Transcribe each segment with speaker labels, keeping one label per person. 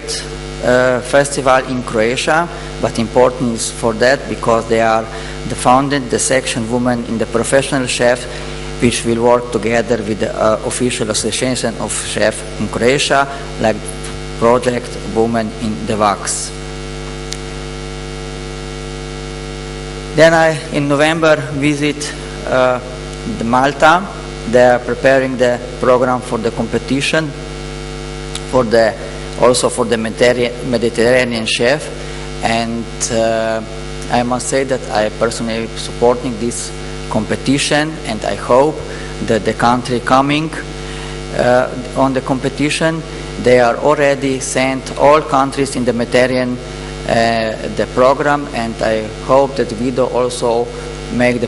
Speaker 1: festival in Croatia, but important is for that because they are the founded the section women in the professional chef, which will work together with the official association of chefs in Croatia, like project Women in the WACS. Then I, in November, visit Malta. They are preparing the program for the competition, also for the Mediterranean chef, and I must say that I personally supporting this competition, and I hope that the country coming on the competition, they are already sent all countries in the Mediterranean the program, and I hope that Guido also make the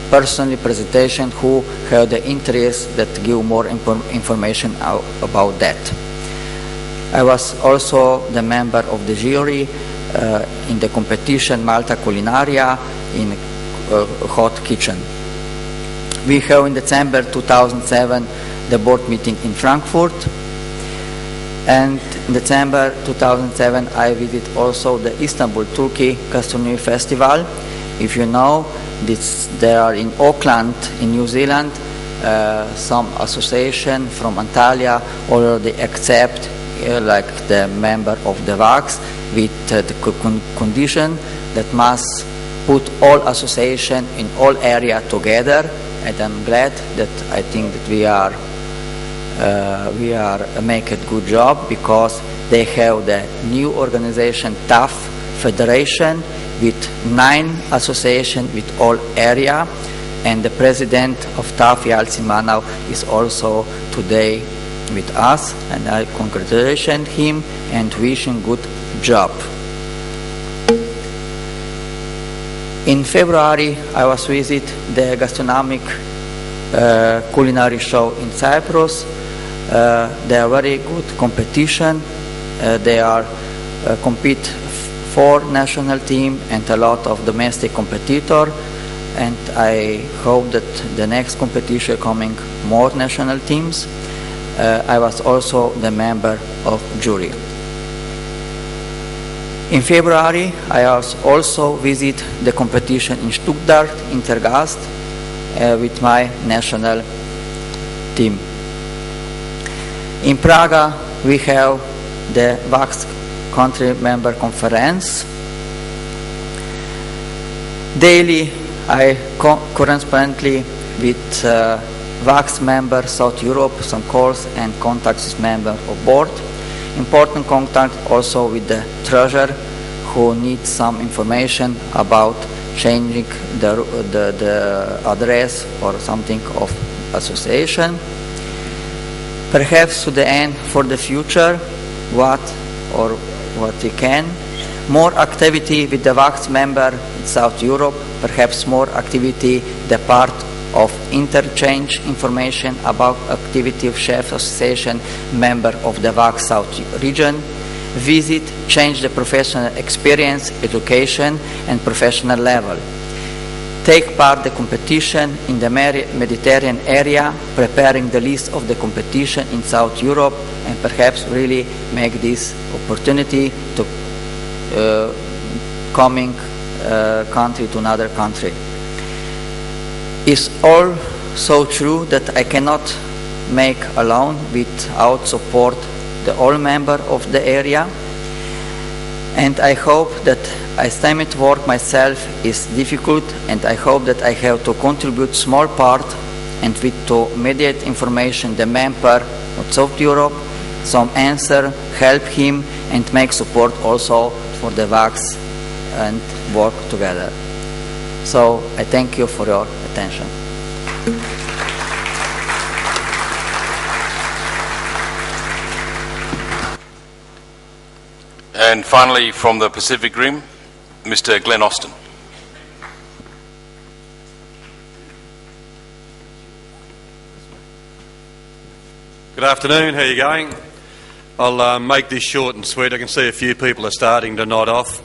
Speaker 1: personally presentation who have the interest that give more information about that. I was also the member of the jury in the competition Malta Culinaria in hot kitchen. We have in December 2007 the board meeting in Frankfurt, and in December 2007 I visit also the Istanbul, Turkey Gastronomy Festival. If you know, there are in Auckland, in New Zealand, some association from Antalya already accept like the member of the WACS with the condition that must put all association in all area together, and I'm glad that I think that we are make a good job because they have the new organization TAF Federation with 9 associations with all area, and the president of TAF, Yalcin Manau, is also today with us, and I congratulate him and wish him good job. In February, I was visit the gastronomic culinary show in Cyprus. They are very good competition. They are compete 4 national team and a lot of domestic competitor, and I hope that the next competition coming more national teams. I was also the member of jury. In February, I also visit the competition in Stuttgart, Intergast, with my national team. In Prague, we have the WACS country member conference. Daily, I correspondently with WACS member South Europe, some calls and contacts with member of board. Important contact also with the treasurer who needs some information about changing the address or something of association. Perhaps to the end for the future, what we can. More activity with the WACS member in South Europe, perhaps more activity the part of interchange information about activity of chef association member of the WACS South region. Visit, change the professional experience, education and professional level. Take part the competition in the Mediterranean area, preparing the list of the competition in South Europe, and perhaps really make this opportunity to coming country to another country. It's all so true that I cannot make alone without support the all member of the area, and I hope that estimate work myself is difficult, and I hope that I have to contribute small part and with to mediate information the member of South Europe, some answer, help him and make support also for the WACS and work together. So I thank you for your attention.
Speaker 2: And finally, from the Pacific Rim, Mr. Glenn Austin.
Speaker 3: Good afternoon, how are you going? I'll make this short and sweet. I can see a few people are starting to nod off.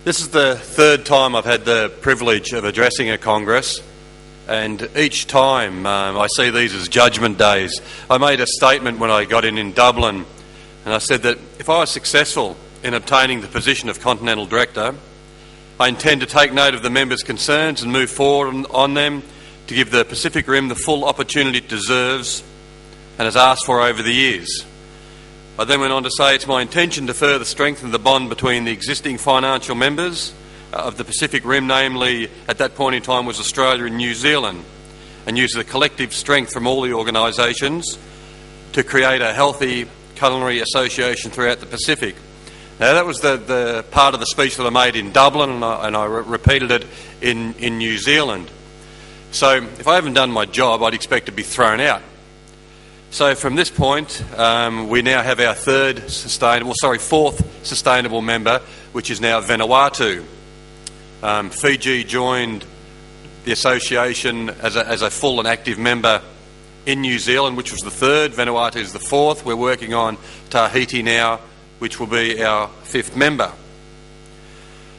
Speaker 3: This is the 3rd time I've had the privilege of addressing a Congress, and each time I see these as judgment days. I made a statement when I got in Dublin And I said that if I was successful in obtaining the position of Continental Director, I intend to take note of the members' concerns and move forward on them to give the Pacific Rim the full opportunity it deserves and has asked for over the years. I then went on to say it's my intention to further strengthen the bond between the existing financial members of the Pacific Rim, namely at that point in time was Australia and New Zealand, and use the collective strength from all the organisations to create a healthy culinary association throughout the Pacific. Now that was the part of the speech that I made in Dublin, and I repeated it in New Zealand. So if I haven't done my job, I'd expect to be thrown out. So from this point, we now have our fourth sustainable member, which is now Vanuatu. Fiji joined the association as a full and active member in New Zealand, which was the third. Vanuatu is the fourth. We're working on Tahiti now, which will be our fifth member.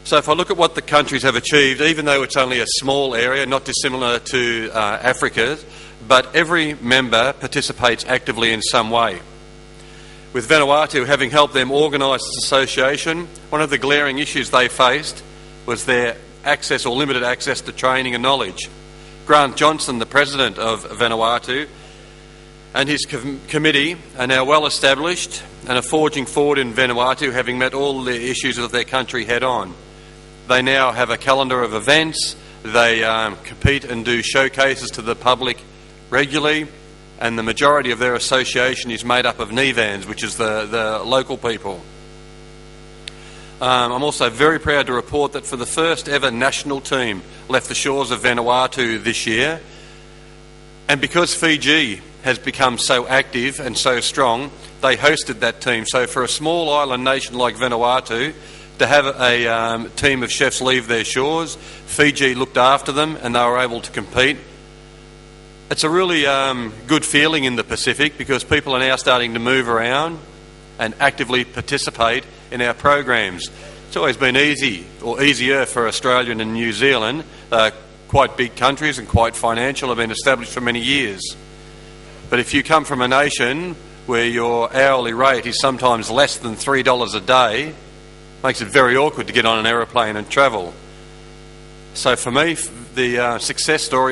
Speaker 3: So if I look at what the countries have achieved, even though it's only a small area, not dissimilar to Africa, but every member participates actively in some way. With Vanuatu having helped them organise this association, one of the glaring issues they faced was their access or limited access to training and knowledge. Grant Johnson, the president of Vanuatu, and his committee are now well established and are forging forward in Vanuatu, having met all the issues of their country head on. They now have a calendar of events. They compete and do showcases to the public regularly, and the majority of their association is made up of Nivans, which is the local people. I'm also very proud to report that for the first ever national team left the shores of Vanuatu this year, and because Fiji has become so active and so strong, they hosted that team. So for a small island nation like Vanuatu to have a team of chefs leave their shores, Fiji looked after them and they were able to compete. It's a really good feeling in the Pacific because people are now starting to move around and actively participate in our programs. It's always been easy, or easier, for Australia and New Zealand. Quite big countries and quite financial, have been established for many years. But if you come from a nation where your hourly rate is sometimes less than $3 a day, it makes it very awkward to get on an aeroplane and travel. So for me, the success story is